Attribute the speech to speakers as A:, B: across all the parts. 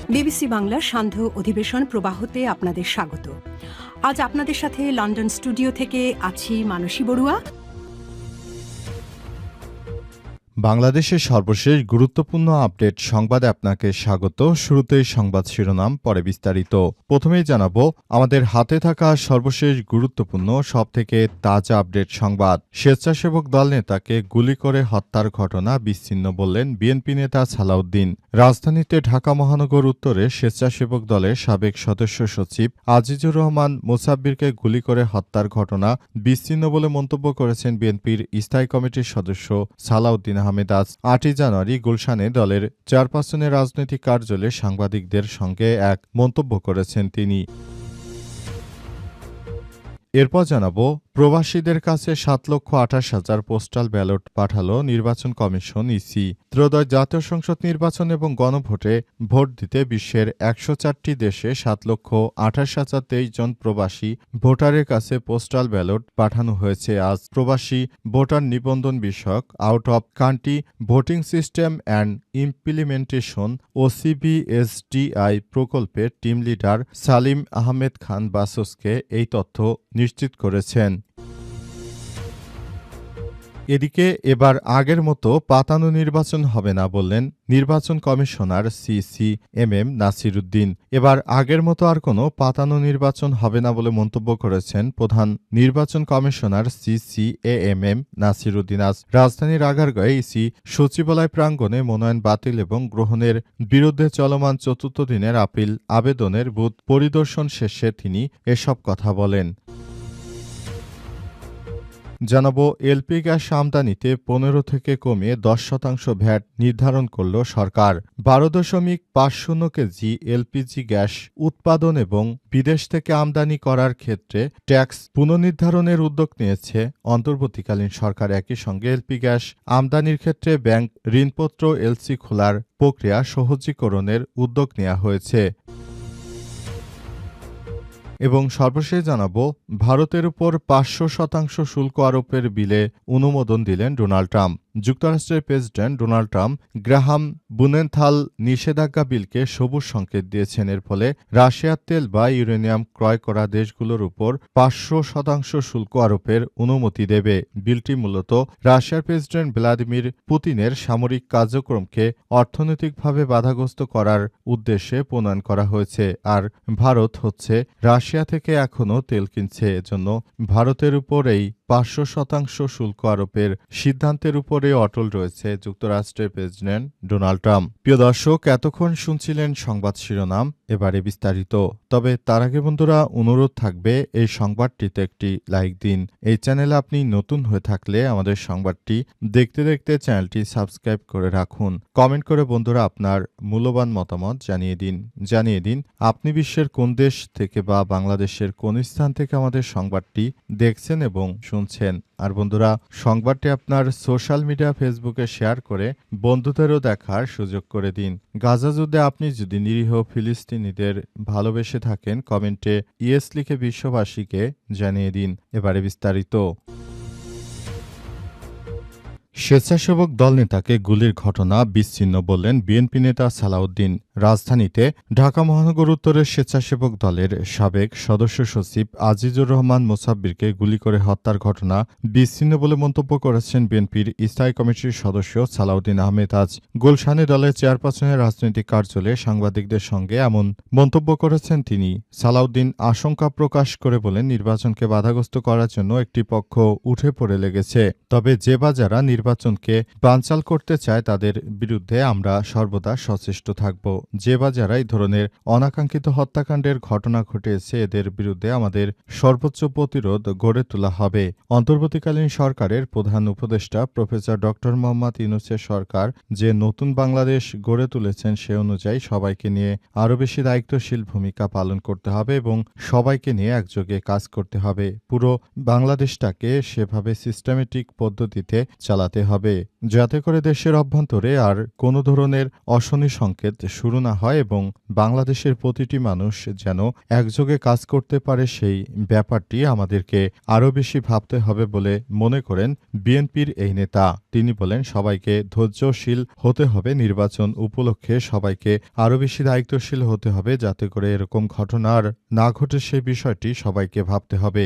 A: BBC বাংলার সান্ধ্য অধিবেশন প্রবাহতে আপনাদের স্বাগত। আজ আপনাদের সাথে লন্ডন স্টুডিও থেকে আছি মানসী বড়ুয়া।
B: বাংলাদেশের সর্বশেষ গুরুত্বপূর্ণ আপডেট সংবাদে আপনাকে স্বাগত। শুরুতেই সংবাদ শিরোনাম, পরে বিস্তারিত। প্রথমেই জানাবো আমাদের হাতে থাকা সর্বশেষ গুরুত্বপূর্ণ সবথেকে তাজা আপডেট সংবাদ। স্বেচ্ছাসেবক দল নেতাকে গুলি করে হত্যার ঘটনা বিচ্ছিন্ন বললেন বিএনপি নেতা সালাউদ্দিন। রাজধানীতে ঢাকা মহানগর উত্তরে স্বেচ্ছাসেবক দলের সাবেক সদস্য সচিব আজিজুর রহমান মোসাব্বিরকে গুলি করে হত্যার ঘটনা বিচ্ছিন্ন বলে মন্তব্য করেছেন বিএনপির স্থায়ী কমিটির সদস্য সালাউদ্দিন আহমেদ। আজ ৮ই জানুয়ারি গুলশানে দলের চেয়ারপারসনের রাজনৈতিক কার্যালয়ে সাংবাদিকদের সঙ্গে এক মন্তব্য করেছেন তিনি। এরপর জানাবো প্রবাসীদের কাছে ৭,২৮,০০০ পোস্টাল ব্যালট পাঠালো নির্বাচন কমিশন ইসি। ত্রয়োদশ জাতীয় সংসদ নির্বাচন এবং গণভোটে ভোট দিতে বিশ্বের ১০৪টি দেশে ৭,২৮,০২৩ জন প্রবাসী ভোটারের কাছে পোস্টাল ব্যালট পাঠানো হয়েছে। আজ প্রবাসী ভোটার নিবন্ধন বিষয়ক out of country voting system and implementation OCBSDI প্রকল্পের টিম লিডার সালিম আহমেদ খান বাসসকে এই তথ্য নিশ্চিত করেছেন। এদিকে এবার আগের মতো পাতানো নির্বাচন হবে না বললেন নির্বাচন কমিশনার CCMM নাসির উদ্দিন। এবার আগের মতো আর কোনো পাতানো নির্বাচন হবে না বলে মন্তব্য করেছেন প্রধান নির্বাচন কমিশনার CCAMM নাসির উদ্দিন। আজ রাজধানীর আগারগাঁয়ে ইসি সচিবালয় প্রাঙ্গণে মনোনয়ন বাতিল এবং গ্রহণের বিরুদ্ধে চলমান চতুর্থ দিনের আপিল আবেদনের বুথ পরিদর্শন শেষে তিনি এসব কথা বলেন। জানাবো এলপি গ্যাস আমদানিতে ১৫ থেকে কমিয়ে ১০% ভ্যাট নির্ধারণ করল সরকার। ১২.৫০ কেজি এলপিজি গ্যাস উৎপাদন এবং বিদেশ থেকে আমদানি করার ক্ষেত্রে ট্যাক্স পুনর্নির্ধারণের উদ্যোগ নিয়েছে অন্তর্বর্তীকালীন সরকার। একই সঙ্গে এলপি গ্যাস আমদানির ক্ষেত্রে ব্যাংক ঋণপত্র এলসি খোলার প্রক্রিয়া সহজীকরণের উদ্যোগ নেওয়া হয়েছে। এবং সর্বশেষ জানাবো ভারতের উপর ৫০০% শুল্ক আরোপের বিলে অনুমোদন দিলেন ডোনাল্ড ট্রাম্প। যুক্তরাষ্ট্রের প্রেসিডেন্ট ডোনাল্ড ট্রাম্প গ্রাহাম বুনেনথাল নিষেধাজ্ঞা বিলকে সবুজ সংকেত দিয়েছেন। এর ফলে রাশিয়ার তেল বা ইউরেনিয়াম ক্রয় করা দেশগুলোর উপর ৫০০% শুল্ক আরোপের অনুমতি দেবে। বিলটি মূলত রাশিয়ার প্রেসিডেন্ট ভ্লাদিমির পুতিনের সামরিক কার্যক্রমকে অর্থনৈতিকভাবে বাধাগ্রস্ত করার উদ্দেশ্যে প্রণয়ন করা হয়েছে। আর ভারত হচ্ছে রাশিয়া থেকে এখনও তেল কিনছে। এজন্য ভারতের উপর এই ৫০০% শুল্ক আরোপের সিদ্ধান্তের উপরে অটল রয়েছে যুক্তরাষ্ট্রের প্রেসিডেন্ট ডোনাল্ড ট্রাম্প। প্রিয় দর্শক, এতক্ষণ শুনছিলেন সংবাদ শিরোনাম, এবারে বিস্তারিত। তবে তার আগে বন্ধুরা অনুরোধ থাকবে এই সংবাদটিতে একটি লাইক দিন। এই চ্যানেলে আপনি নতুন হয়ে থাকলে আমাদের সংবাদটি দেখতে দেখতে চ্যানেলটি সাবস্ক্রাইব করে রাখুন। কমেন্ট করে বন্ধুরা আপনার মূল্যবান মতামত জানিয়ে দিন আপনি বিশ্বের কোন দেশ থেকে বা বাংলাদেশের কোন স্থান থেকে আমাদের সংবাদটি দেখছেন এবং শুনছেন। আর বন্ধুরা, সংবাদটি আপনার সোশ্যাল মিডিয়া ফেসবুকে শেয়ার করে বন্ধুদেরও দেখার সুযোগ করে দিন। গাজা যুদ্ধে আপনি যদি নিরীহ ফিলিস্তিনিদের ভালোবেসে থাকেন, কমেন্টে ইয়েস লিখে বিশ্ববাসীকে জানিয়ে দিন। এবারে বিস্তারিত। স্বেচ্ছাসেবক দল নেতাকে গুলির ঘটনা বিচ্ছিন্ন বললেন বিএনপি নেতা সালাউদ্দিন। রাজধানীতে ঢাকা মহানগর উত্তরের স্বেচ্ছাসেবক দলের সাবেক সদস্য সচিব আজিজুর রহমান মোসাব্বিরকে গুলি করে হত্যার ঘটনা বিচ্ছিন্ন বলে মন্তব্য করেছেন বিএনপির স্থায়ী কমিটির সদস্য সালাউদ্দিন আহমেদ। আজ গুলশানে দলের চেয়ারপারসনের রাজনৈতিক কার্যালয়ে সাংবাদিকদের সঙ্গে এমন মন্তব্য করেছেন তিনি। সালাউদ্দিন আশঙ্কা প্রকাশ করে বলেন, নির্বাচনকে বাধাগ্রস্ত করার জন্য একটি পক্ষ উঠে পড়ে লেগেছে। তবে যে বা যারা নির্বাচনকে বানচাল করতে চায় তাদের বিরুদ্ধে আমরা সর্বদা সচেষ্ট থাকব। যে বা যারা এই ধরনের অনাকাঙ্ক্ষিত হত্যাকাণ্ডের ঘটনা ঘটিয়েছে এদের বিরুদ্ধে আমাদের সর্বোচ্চ প্রতিরোধ গড়ে তোলা হবে। অন্তর্বর্তীকালীন সরকারের প্রধান উপদেষ্টা প্রফেসর ড. মোহাম্মদ ইউনূসের সরকার যে নতুন বাংলাদেশ গড়ে তুলেছেন সে অনুযায়ী সবাইকে নিয়ে আরও বেশি দায়িত্বশীল ভূমিকা পালন করতে হবে এবং সবাইকে নিয়ে একযোগে কাজ করতে হবে। পুরো বাংলাদেশটাকে সেভাবে সিস্টেমেটিক পদ্ধতিতে চালাতে বাড়াতে হবে, যাতে করে দেশের অভ্যন্তরে আর কোনো ধরনের অশনি সংকেত শুরু না হয় এবং বাংলাদেশের প্রতিটি মানুষ যেন একযোগে কাজ করতে পারে, সেই ব্যাপারটি আমাদেরকে আরও বেশি ভাবতে হবে বলে মনে করেন বিএনপির এই নেতা। তিনি বলেন, সবাইকে ধৈর্যশীল হতে হবে, নির্বাচন উপলক্ষে সবাইকে আরও বেশি দায়িত্বশীল হতে হবে, যাতে করে এরকম ঘটনা আর না ঘটে সেই বিষয়টি সবাইকে ভাবতে হবে।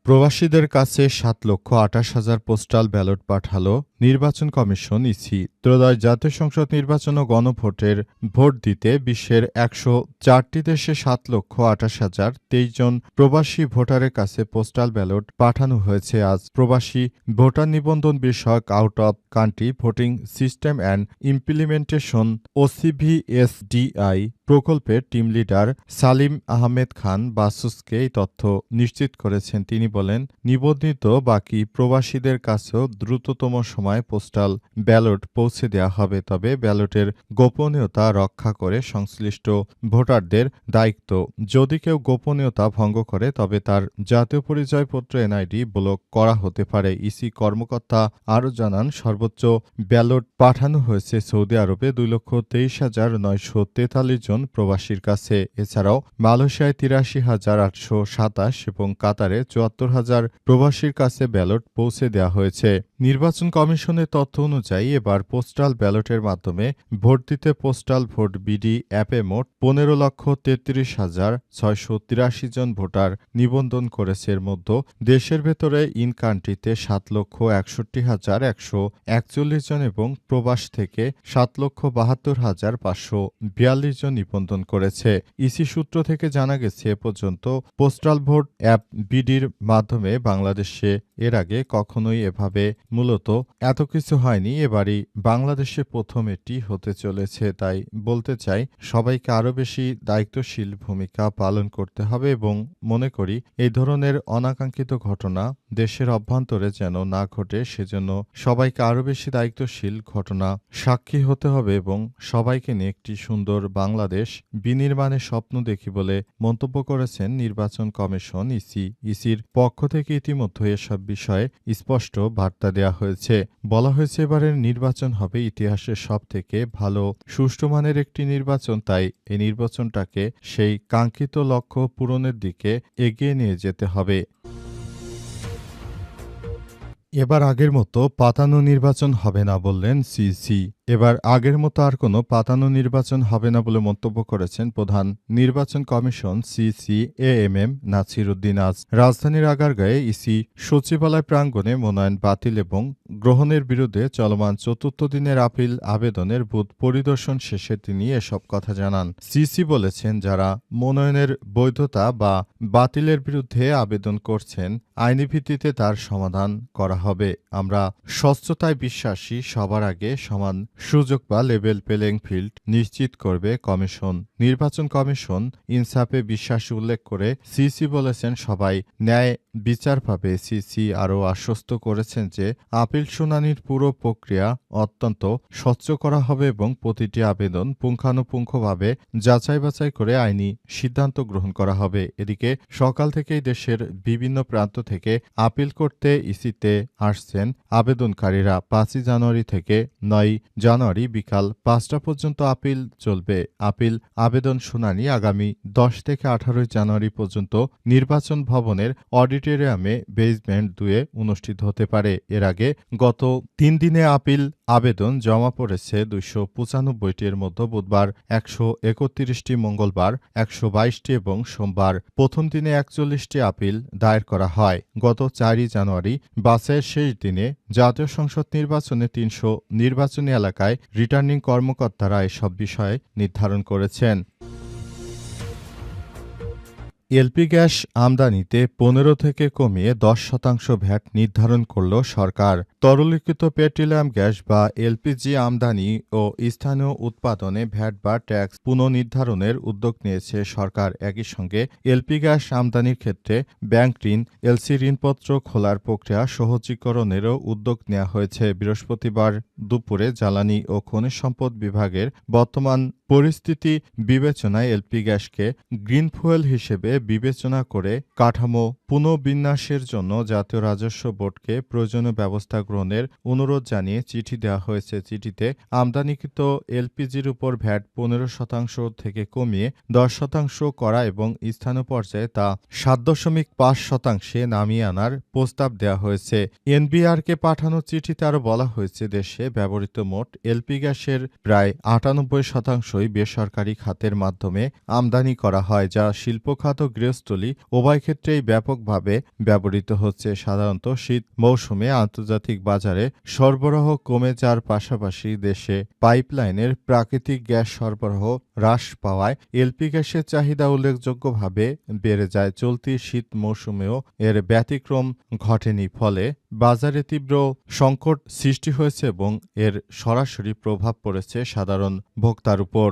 B: প্রবাসীদের কাছে 7,28,000 পোস্টাল ব্যালট পাঠালো নির্বাচন কমিশন ইসি। ত্রয়োদশ জাতীয় সংসদ নির্বাচন ও গণভোটের ভোট দিতে বিশ্বের 104টি দেশে 7,28,023 জন প্রবাসী ভোটারের কাছে পোস্টাল ব্যালট পাঠানো হয়েছে। আজ প্রবাসী ভোটার নিবন্ধন বিষয়ক out of country voting system and implementation OCVSDI প্রকল্পের টিম লিডার সালিম আহমেদ খান বাসুসকে এই তথ্য নিশ্চিত করেছেন। তিনি বলেন, নিবন্ধিত বাকি প্রবাসীদের কাছেও দ্রুততম সময়ে পোস্টাল ব্যালট পৌঁছে দেওয়া হবে, তবে ব্যালটের গোপনীয়তা রক্ষা করে সংশ্লিষ্ট ভোটারদের দায়িত্ব। যদি কেউ গোপনীয়তা ভঙ্গ করে তবে তার জাতীয় পরিচয়পত্র NID ব্লক করা হতে পারে। ইসি কর্মকর্তা আরও জানান, সর্বোচ্চ ব্যালট পাঠানো হয়েছে সৌদি আরবে 2,23,943 জন প্রবাসীর কাছে। এছাড়াও মালয়েশিয়ায় 83,827 এবং কাতারে 74,000 প্রবাসীর কাছে ব্যালট পৌঁছে দেওয়া হয়েছে। নির্বাচন কমিশনের তথ্য অনুযায়ী এবার পোস্টাল ব্যালটের মাধ্যমে ভোট দিতে পোস্টাল ভোট বিডি অ্যাপে মোট 15,33,683 জন ভোটার নিবন্ধন করেছে। এর মধ্যে দেশের ভেতরে ইন কান্ট্রিতে 7,61,141 জন এবং প্রবাস থেকে 7,72,542 জন নিবন্ধন করেছে। ইসি সূত্র থেকে জানা গেছে, এ পর্যন্ত পোস্টাল ভোট অ্যাপ বিডির মাধ্যমে বাংলাদেশে এর আগে কখনোই এভাবে মূলত এত কিছু হয়নি। এবারই বাংলাদেশে প্রথম এটি হতে চলেছে। তাই বলতে চাই, সবাইকে আরও বেশি দায়িত্বশীল ভূমিকা পালন করতে হবে এবং মনে করি এই ধরনের অনাকাঙ্ক্ষিত ঘটনা দেশের অভ্যন্তরে যেন না ঘটে, সেজন্য সবাইকে আরও বেশি দায়িত্বশীল ঘটনা সাক্ষী হতে হবে এবং সবাইকে নিয়ে একটি সুন্দর বাংলাদেশ বিনির্মাণের স্বপ্ন দেখি বলে মন্তব্য করেছেন নির্বাচন কমিশন ইসি। ইসির পক্ষ থেকে ইতিমধ্যে এসব বিষয়ে স্পষ্ট বার্তা দেওয়া হয়েছে। বলা হয়েছে, এবারের নির্বাচন হবে ইতিহাসের সবথেকে ভালো সুষ্ঠু মানের একটি নির্বাচন। তাই এই নির্বাচনটাকে সেই কাঙ্ক্ষিত লক্ষ্য পূরণের দিকে এগিয়ে নিয়ে যেতে হবে। এবার আগের মতো পাতানো নির্বাচন হবে না বললেন সিসি। এবার আগের মতো আর কোনো পাতানো নির্বাচন হবে না বলে মন্তব্য করেছেন প্রধান নির্বাচন কমিশন CCAMM নাছির উদ্দিন। আজ রাজধানীর আগারগাঁয়ে ইসি সচিবালয় প্রাঙ্গণে মনোনয়ন বাতিল এবং গ্রহণের বিরুদ্ধে চলমান ৪র্থ দিনের আপিল আবেদনের বুথ পরিদর্শন শেষে তিনি এসব কথা জানান। সিসি বলেছেন, যারা মনোনয়নের বৈধতা বা বাতিলের বিরুদ্ধে আবেদন করছেন, আইনি ভিত্তিতে তার সমাধান করা হবে। আমরা স্বচ্ছতায় বিশ্বাসী, সবার আগে সমান সুযোগ বা লেভেল প্লেইং ফিল্ড নিশ্চিত করবে কমিশন। নির্বাচন কমিশন ইনসাফে বিশ্বাসী উল্লেখ করে সিসি বলেছেন, সবাই ন্যায় বিচার পাবে। সিসি আরও আশ্বস্ত করেছেন যে আপিল শুনানির পুরো প্রক্রিয়া অত্যন্ত স্বচ্ছ করা হবে এবং প্রতিটি আবেদন পুঙ্খানুপুঙ্খভাবে যাচাই বাছাই করে আইনি সিদ্ধান্ত গ্রহণ করা হবে। এদিকে সকাল থেকেই দেশের বিভিন্ন প্রান্ত থেকে আপিল করতে ইসিতে আসছেন আবেদনকারীরা। 5ই জানুয়ারি থেকে 9 জানুয়ারি বিকাল 5টা পর্যন্ত আপিল চলবে। আপিল আবেদন শুনানি আগামী 10 থেকে 18 জানুয়ারি পর্যন্ত নির্বাচন ভবনের অডিটোরিয়ামে বেসমেন্ট 2-এ অনুষ্ঠিত হতে পারে। এর আগে গত 3 দিনে আপিল আবেদন জমা পড়েছে 295টি। এর মধ্যে বুধবার 131টি, মঙ্গলবার 122টি এবং সোমবার প্রথম দিনে 41টি আপিল দায়ের করা হয়। গত 4ই জানুয়ারি বাছাইয়ের শেষ দিনে জাতীয় সংসদ নির্বাচনে 300 নির্বাচনী এলাকায় রিটার্নিং কর্মকর্তারা এসব বিষয় নির্ধারণ করেছেন। এলপি গ্যাস আমদানিতে 15 থেকে কমিয়ে 10% ভ্যাট নির্ধারণ করল সরকার। তরলীকৃত পেট্রোলিয়াম গ্যাস বা এলপিজি আমদানি ও স্থানীয় উৎপাদনে ভ্যাট বা ট্যাক্স পুনর্নির্ধারণের উদ্যোগ নিয়েছে সরকার। একই সঙ্গে এলপি গ্যাস আমদানির ক্ষেত্রে ব্যাংক ঋণ, এলসি ঋণপত্র খোলার প্রক্রিয়া সহজীকরণেরও উদ্যোগ নেওয়া হয়েছে। বৃহস্পতিবার দুপুরে জ্বালানি ও খনিজ সম্পদ বিভাগের বর্তমান পরিস্থিতি বিবেচনায় এলপি গ্যাসকে গ্রিন ফুয়েল হিসেবে বিবেচনা করে কাঠামো পুনর্বিন্যাসের জন্য জাতীয় রাজস্ব বোর্ডকে প্রয়োজনীয় ব্যবস্থা গ্রহণের অনুরোধ জানিয়ে চিঠি দেওয়া হয়েছে। চিঠিতে আমদানিকৃত এলপিজির উপর ভ্যাট 15% থেকে কমিয়ে 10% করা এবং স্থানীয় পর্যায়ে তা 7.5% নামিয়ে আনার প্রস্তাব দেওয়া হয়েছে। এনবিআরকে পাঠানো চিঠিতে আরও বলা হয়েছে, দেশে ব্যবহৃত মোট এলপি গ্যাসের প্রায় 98%ই বেসরকারি খাতের মাধ্যমে আমদানি করা হয়, যা শিল্প খাত ও গৃহস্থলী উভয় ক্ষেত্রেই ব্যাপকভাবে ব্যবহৃত হচ্ছে। সাধারণত শীত মৌসুমে আন্তর্জাতিক বাজারে সরবরাহ কমে যাওয়ার পাশাপাশি দেশে পাইপলাইনের প্রাকৃতিক গ্যাস সরবরাহ হ্রাস পাওয়ায় এলপি গ্যাসের চাহিদা উল্লেখযোগ্যভাবে বেড়ে যায়। চলতি শীত মৌসুমেও এর ব্যতিক্রম ঘটেনি, ফলে বাজারে তীব্র সংকট সৃষ্টি হয়েছে এবং এর সরাসরি প্রভাব পড়েছে সাধারণ ভোক্তার উপর।